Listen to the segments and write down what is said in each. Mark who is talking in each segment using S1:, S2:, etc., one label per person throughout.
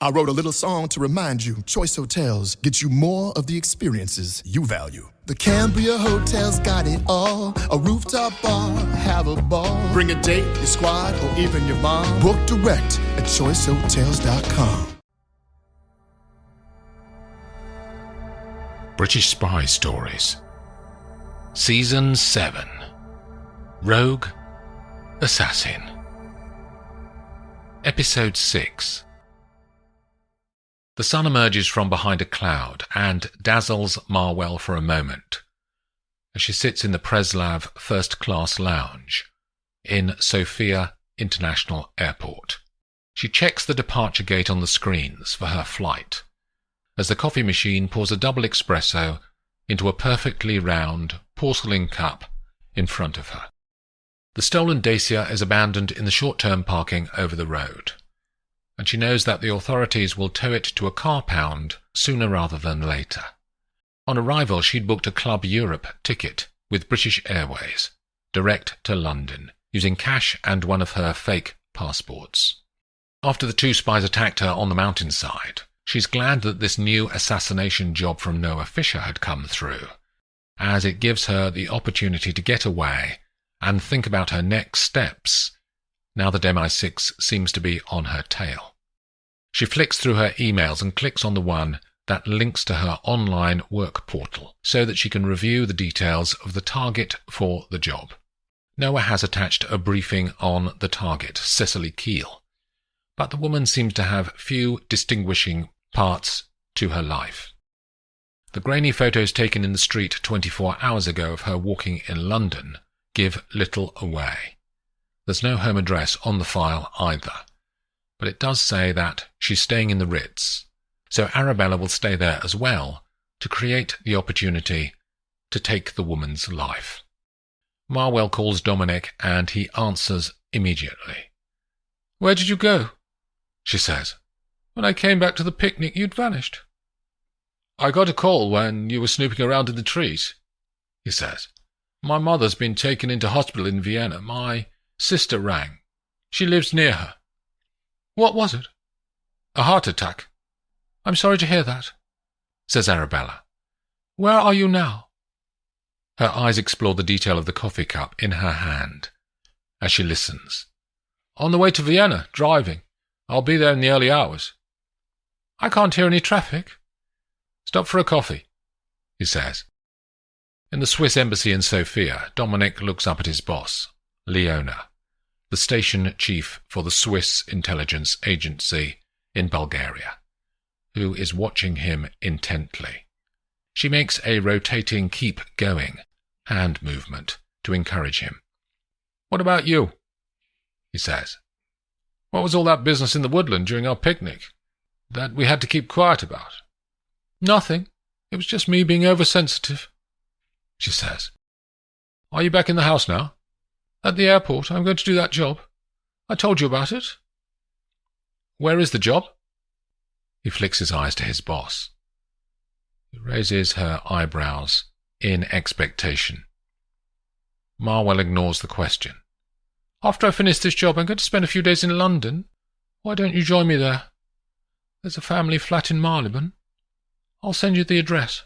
S1: I wrote a little song to remind you, Choice Hotels get you more of the experiences you value. The Cambria Hotel's got it all. A rooftop bar, have a ball. Bring a date, your squad, or even your mom. Book direct at choicehotels.com.
S2: British Spy Stories Season 7 Rogue Assassin Episode 6. The sun emerges from behind a cloud and dazzles Marwell for a moment as she sits in the Preslav first-class lounge in Sofia International Airport. She checks the departure gate on the screens for her flight as the coffee machine pours a double espresso into a perfectly round porcelain cup in front of her. The stolen Dacia is abandoned in the short-term parking over the road, and she knows that the authorities will tow it to a car pound sooner rather than later. On arrival, she'd booked a Club Europe ticket with British Airways, direct to London, using cash and one of her fake passports. After the two spies attacked her on the mountainside, she's glad that this new assassination job from Noah Fisher had come through, as it gives her the opportunity to get away and think about her next steps, now that MI6 seems to be on her tail. She flicks through her emails and clicks on the one that links to her online work portal so that she can review the details of the target for the job. Noah has attached a briefing on the target, Cecily Keel, but the woman seems to have few distinguishing parts to her life. The grainy photos taken in the street 24 hours ago of her walking in London give little away. There's no home address on the file either, but it does say that she's staying in the Ritz, so Arabella will stay there as well to create the opportunity to take the woman's life. Marwell calls Dominic and he answers immediately. "Where did you go?" she says. "When I came back to the picnic, you'd vanished." "I got a call when you were snooping around in the trees," he says. "My mother's been taken into hospital in Vienna. My sister rang. She lives near her." "What was it?" "A heart attack." "I'm sorry to hear that," says Arabella. "Where are you now?" Her eyes explore the detail of the coffee cup in her hand as she listens. "On the way to Vienna, driving. I'll be there in the early hours." "I can't hear any traffic." "Stop for a coffee," he says. In the Swiss embassy in Sofia, Dominic looks up at his boss, Leona, the station chief for the Swiss intelligence agency in Bulgaria, who is watching him intently. She makes a rotating keep going hand movement to encourage him. "What about you?" he says. "What was all that business in the woodland during our picnic that we had to keep quiet about?" "Nothing. It was just me being oversensitive," she says. "Are you back in the house now?" "At the airport. I'm going to do that job. I told you about it." "Where is the job?" He flicks his eyes to his boss, who raises her eyebrows in expectation. Marwell ignores the question. "After I finish this job, I'm going to spend a few days in London. Why don't you join me there? There's a family flat in Marylebone. I'll send you the address.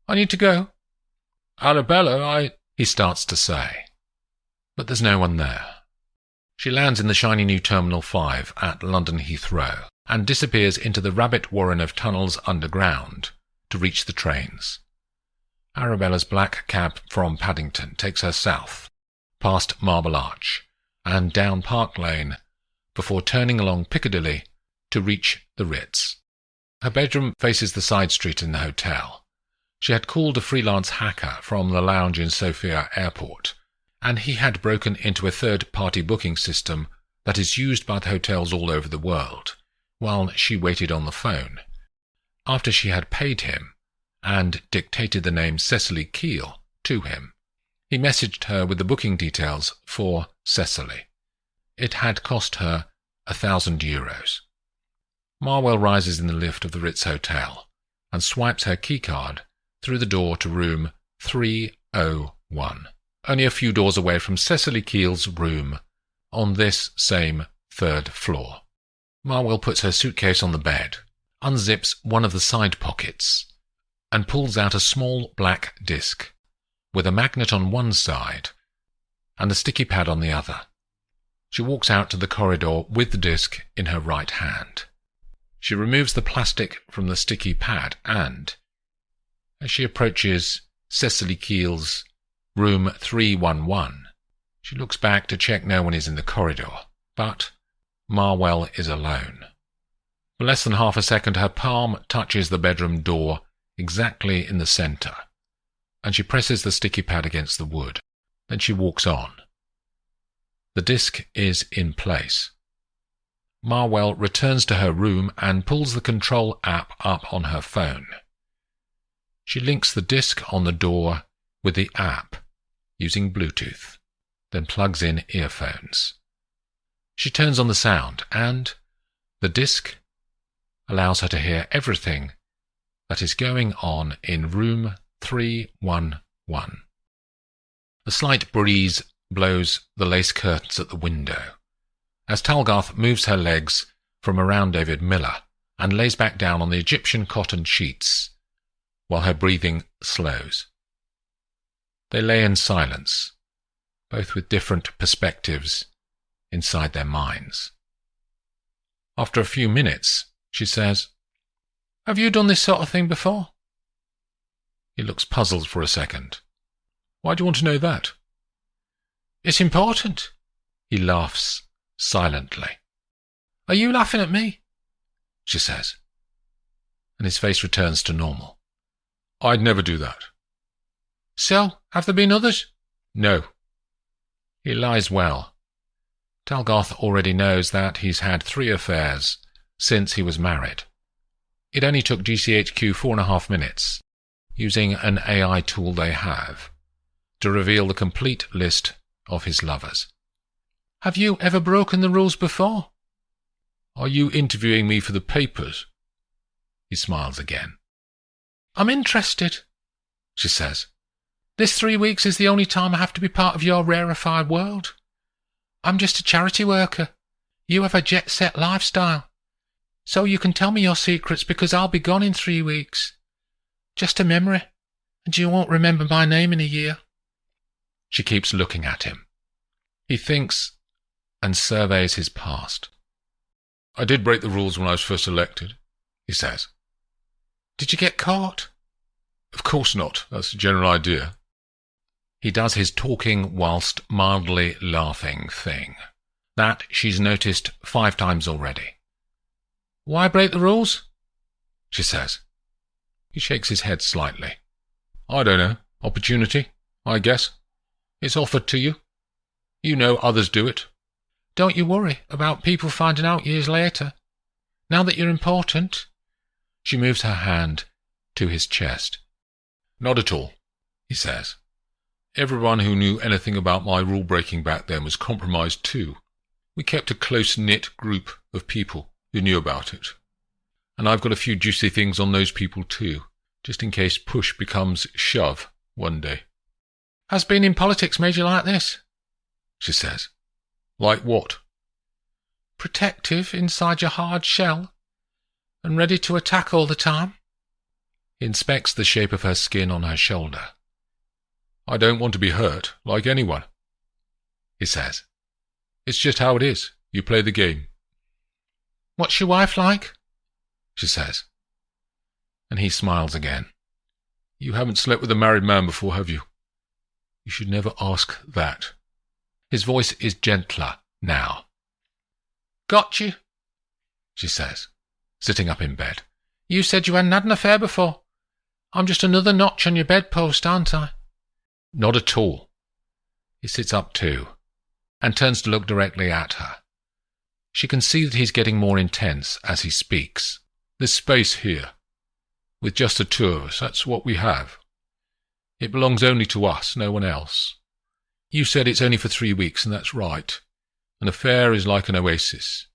S2: I need to go." "Arabella, he starts to say, but there's no one there. She lands in the shiny new Terminal 5 at London Heathrow and disappears into the rabbit warren of tunnels underground to reach the trains. Arabella's black cab from Paddington takes her south, past Marble Arch, and down Park Lane, before turning along Piccadilly to reach the Ritz. Her bedroom faces the side street in the hotel. She had called a freelance hacker from the lounge in Sofia Airport, and he had broken into a third-party booking system that is used by the hotels all over the world, while she waited on the phone. After she had paid him and dictated the name Cecily Keel to him, he messaged her with the booking details for Cecily. It had cost her €1,000. Marwell rises in the lift of the Ritz Hotel and swipes her keycard through the door to room 301, only a few doors away from Cecily Keel's room on this same third floor. Marwell puts her suitcase on the bed, unzips one of the side pockets, and pulls out a small black disc, with a magnet on one side and a sticky pad on the other. She walks out to the corridor with the disc in her right hand. She removes the plastic from the sticky pad and, as she approaches Cecily Keel's room 311, she looks back to check no one is in the corridor, but Marwell is alone. For less than half a second, her palm touches the bedroom door exactly in the centre, and she presses the sticky pad against the wood. Then she walks on. The disc is in place. Marwell returns to her room and pulls the control app up on her phone. She links the disc on the door with the app using Bluetooth, then plugs in earphones. She turns on the sound, and the disc allows her to hear everything that is going on in room 311. A slight breeze blows the lace curtains at the window as Talgarth moves her legs from around David Miller and lays back down on the Egyptian cotton sheets while her breathing slows. They lay in silence, both with different perspectives inside their minds. After a few minutes, she says, "Have you done this sort of thing before?" He looks puzzled for a second. "Why do you want to know that?" "It's important." He laughs silently. "Are you laughing at me?" she says, and his face returns to normal. "I'd never do that." "So, have there been others?" "No." He lies well. Talgarth already knows that he's had 3 affairs since he was married. It only took GCHQ 4.5 minutes, using an AI tool they have, to reveal the complete list of his lovers. "Have you ever broken the rules before?" "Are you interviewing me for the papers?" He smiles again. "I'm interested," she says. "This 3 weeks is the only time I have to be part of your rarefied world. I'm just a charity worker. You have a jet-set lifestyle. So you can tell me your secrets because I'll be gone in 3 weeks. Just a memory, and you won't remember my name in a year." She keeps looking at him. He thinks and surveys his past. "I did break the rules when I was first elected," he says. "Did you get caught?" "Of course not. That's the general idea." He does his talking whilst mildly laughing thing. That she's noticed 5 times already. "Why break the rules?" she says. He shakes his head slightly. "I don't know. Opportunity, I guess. It's offered to you. You know others do it." "Don't you worry about people finding out years later? Now that you're important?" She moves her hand to his chest. "Not at all," he says. "Everyone who knew anything about my rule-breaking back then was compromised too. We kept a close-knit group of people who knew about it. And I've got a few juicy things on those people too, just in case push becomes shove one day." "Has being in politics made you like this?" she says. "Like what?" "Protective inside your hard shell, and ready to attack all the time." He inspects the shape of her skin on her shoulder. "I don't want to be hurt, like anyone," he says. "It's just how it is. You play the game." "What's your wife like?" she says. And he smiles again. "You haven't slept with a married man before, have you?" "You should never ask that." His voice is gentler now. "Got you," she says, sitting up in bed. "You said you hadn't had an affair before. I'm just another notch on your bedpost, aren't I?" "Not at all." He sits up too, and turns to look directly at her. She can see that he's getting more intense as he speaks. "This space here, with just the 2 of us, that's what we have. It belongs only to us, no one else. You said it's only for 3 weeks, and that's right. An affair is like an oasis.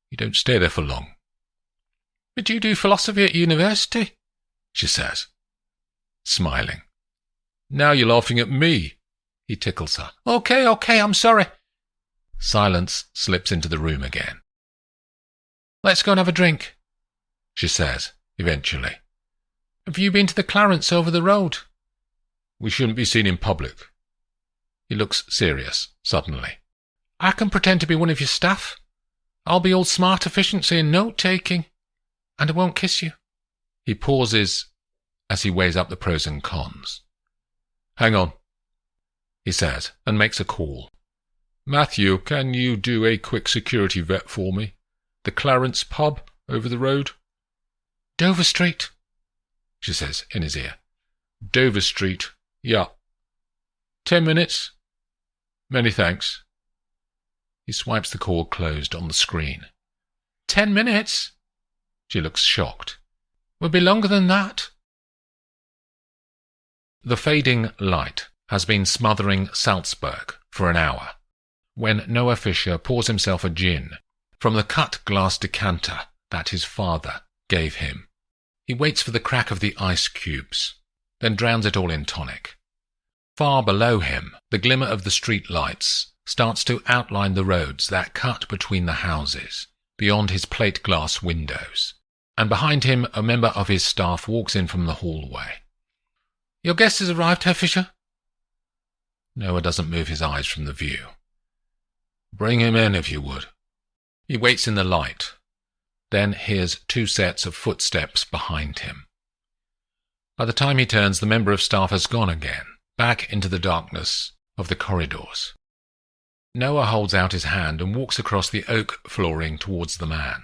S2: You don't stay there for long." "But you do philosophy at university," she says, smiling. "Now you're laughing at me," he tickles her. Okay, I'm sorry." Silence slips into the room again. Let's go and have a drink, she says, eventually. Have you been to the Clarence over the road? We shouldn't be seen in public. He looks serious, suddenly. I can pretend to be one of your staff. I'll be all smart efficiency and note-taking, and I won't kiss you. He pauses as he weighs up the pros and cons. Hang on, he says, and makes a call. Matthew, can you do a quick security vet for me? The Clarence pub over the road? Dover Street, she says in his ear. Dover Street, yeah. 10 minutes? Many thanks. He swipes the call closed on the screen. 10 minutes? She looks shocked. Will be longer than that. The fading light has been smothering Salzburg for an hour, when Noah Fisher pours himself a gin from the cut glass decanter that his father gave him. He waits for the crack of the ice cubes, then drowns it all in tonic. Far below him, the glimmer of the street lights starts to outline the roads that cut between the houses, beyond his plate glass windows, and behind him a member of his staff walks in from the hallway. Your guest has arrived, Herr Fisher? Noah doesn't move his eyes from the view. Bring him in, if you would. He waits in the light, then hears 2 sets of footsteps behind him. By the time he turns, the member of staff has gone again, back into the darkness of the corridors. Noah holds out his hand and walks across the oak flooring towards the man.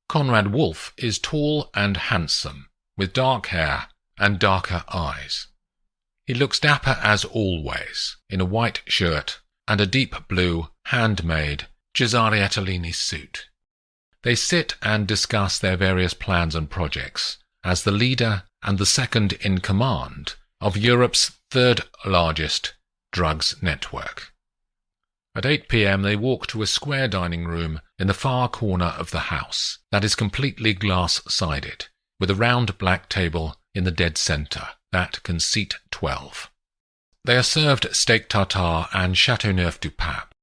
S2: Conrad Wolf is tall and handsome, with dark hair and darker eyes. He looks dapper as always, in a white shirt and a deep blue, handmade Cesare Attolini suit. They sit and discuss their various plans and projects as the leader and the second in command of Europe's 3rd largest drugs network. At 8 p.m. they walk to a square dining room in the far corner of the house that is completely glass-sided, with a round black table in the dead centre that can seat 12. They are served steak tartare and Chateauneuf-du-Pape.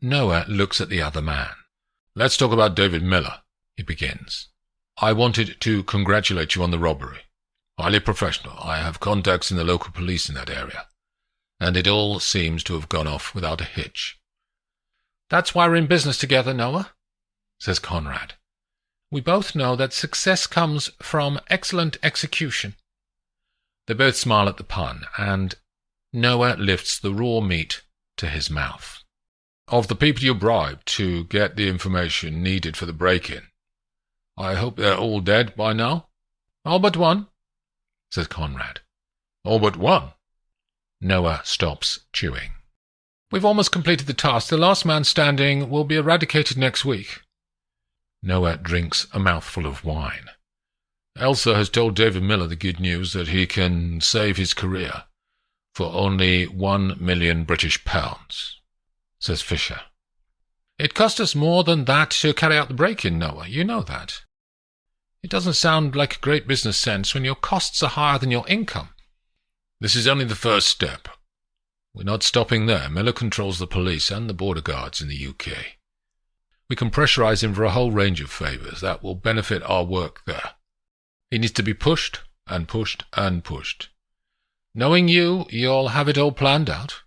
S2: Noah looks at the other man. Let's talk about David Miller, he begins. I wanted to congratulate you on the robbery. Highly professional. I have contacts in the local police in that area, and it all seems to have gone off without a hitch. That's why we're in business together, Noah, says Conrad. We both know that success comes from excellent execution. They both smile at the pun, and Noah lifts the raw meat to his mouth. Of the people you bribed to get the information needed for the break-in, I hope they're all dead by now? All but one, says Conrad. All but one? Noah stops chewing. We've almost completed the task. The last man standing will be eradicated next week. Noah drinks a mouthful of wine. Elsa has told David Miller the good news that he can save his career for only 1 million British pounds, says Fisher. It cost us more than that to carry out the break-in, Noah. You know that. It doesn't sound like great business sense when your costs are higher than your income. This is only the first step. We're not stopping there. Miller controls the police and the border guards in the UK. We can pressurize him for a whole range of favours that will benefit our work there. He needs to be pushed and pushed and pushed. Knowing you, you'll have it all planned out,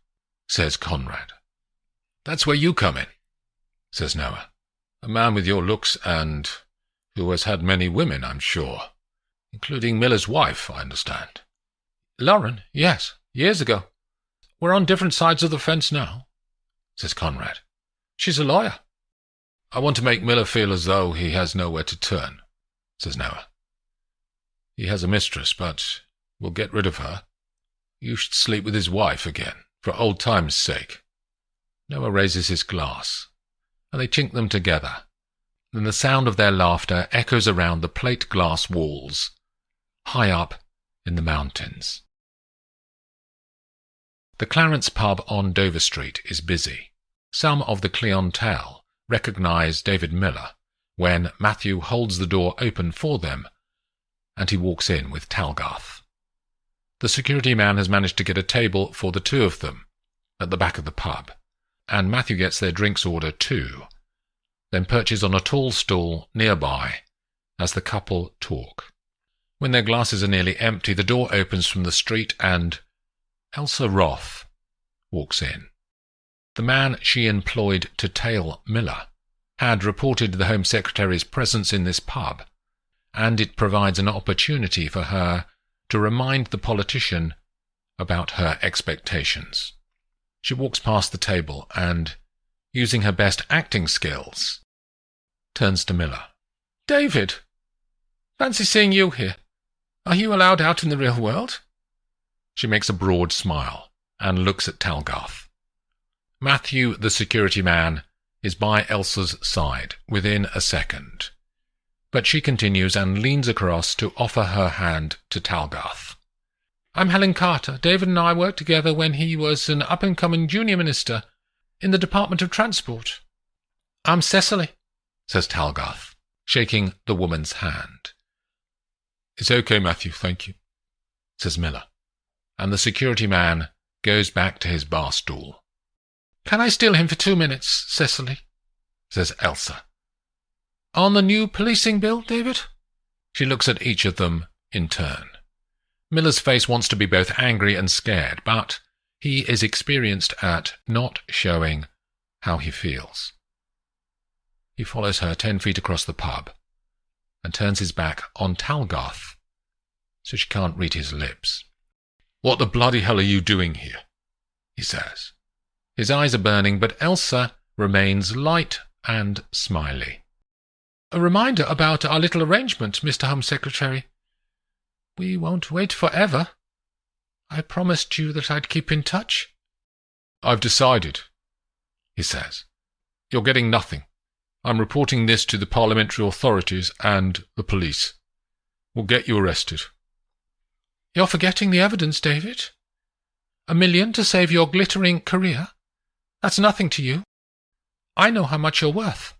S2: says Conrad. That's where you come in, says Noah. A man with your looks and who has had many women, I'm sure, including Miller's wife, I understand. Lauren, yes, years ago. We're on different sides of the fence now, says Conrad. She's a lawyer. I want to make Miller feel as though he has nowhere to turn, says Noah. He has a mistress, but we'll get rid of her. You should sleep with his wife again, for old time's sake. Noah raises his glass, and they chink them together. Then the sound of their laughter echoes around the plate glass walls, high up in the mountains. The Clarence pub on Dover Street is busy. Some of the clientele recognise David Miller when Matthew holds the door open for them and he walks in with Talgarth. The security man has managed to get a table for the 2 of them at the back of the pub, and Matthew gets their drinks order too, then perches on a tall stool nearby as the couple talk. When their glasses are nearly empty, the door opens from the street and Elsa Roth walks in. The man she employed to tail Miller had reported the Home Secretary's presence in this pub, and it provides an opportunity for her to remind the politician about her expectations. She walks past the table and, using her best acting skills, turns to Miller. "David, fancy seeing you here. Are you allowed out in the real world?" She makes a broad smile and looks at Talgarth. Matthew, the security man, is by Elsa's side within a second, but she continues and leans across to offer her hand to Talgarth. "I'm Helen Carter. David and I worked together when he was an up-and-coming junior minister in the Department of Transport." "I'm Cecily," says Talgarth, shaking the woman's hand. "It's okay, Matthew, thank you," says Miller, and the security man goes back to his bar stool. "Can I steal him for 2 minutes, Cecily?" says Elsa. "On the new policing bill, David?" She looks at each of them in turn. Miller's face wants to be both angry and scared, but he is experienced at not showing how he feels. He follows her 10 feet across the pub and turns his back on Talgarth so she can't read his lips. "What the bloody hell are you doing here?" he says. His eyes are burning, but Elsa remains light and smiley. "A reminder about our little arrangement, Mr. Home Secretary. We won't wait forever. I promised you that I'd keep in touch." "I've decided," he says. "You're getting nothing. I'm reporting this to the parliamentary authorities and the police. We'll get you arrested." "You're forgetting the evidence, David. $1 million to save your glittering career? That's nothing to you. I know how much you're worth."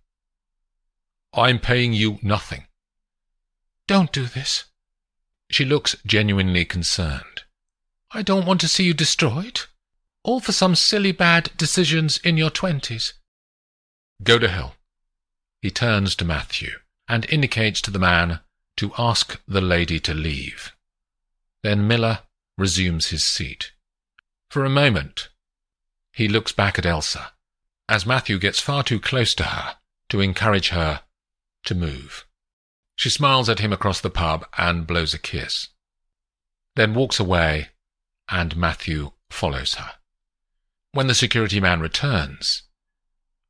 S2: "I'm paying you nothing." "Don't do this." She looks genuinely concerned. "I don't want to see you destroyed. All for some silly bad decisions in your 20s. "Go to hell." He turns to Matthew and indicates to the man to ask the lady to leave. Then Miller resumes his seat. For a moment, he looks back at Elsa, as Matthew gets far too close to her to encourage her to move. She smiles at him across the pub and blows a kiss, then walks away, and Matthew follows her. When the security man returns,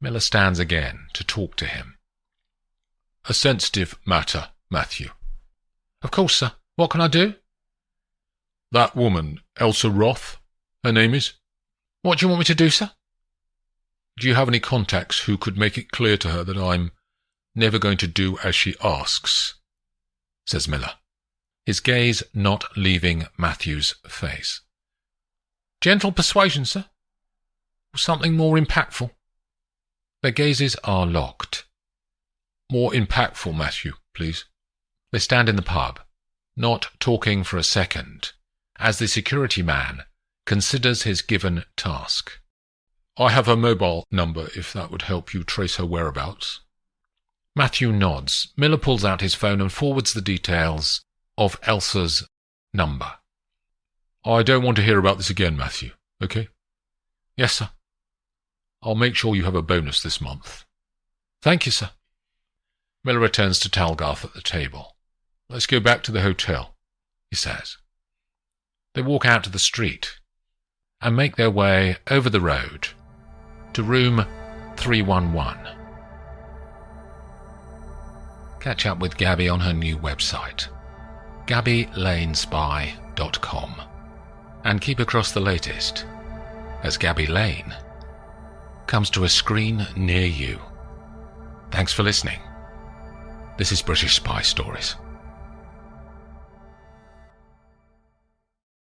S2: Miller stands again to talk to him. "A sensitive matter, Matthew." "Of course, sir. What can I do?" "That woman, Elsa Roth, her name is." "What do you want me to do, sir?" "Do you have any contacts who could make it clear to her that I'm never going to do as she asks?" says Miller, his gaze not leaving Matthew's face. "Gentle persuasion, sir? Or something more impactful?" Their gazes are locked. "More impactful, Matthew, please." They stand in the pub, not talking for a second, as the security man considers his given task. "I have her mobile number, if that would help you trace her whereabouts." Matthew nods. Miller pulls out his phone and forwards the details of Elsa's number. "I don't want to hear about this again, Matthew, okay?" "Yes, sir." "I'll make sure you have a bonus this month." "Thank you, sir." Miller returns to Talgarth at the table. "Let's go back to the hotel," he says. They walk out to the street and make their way over the road to room 311. Catch up with Gabby on her new website, GabbyLaneSpy.com, and keep across the latest as Gabby Lane comes to a screen near you. Thanks for listening. This is British Spy Stories.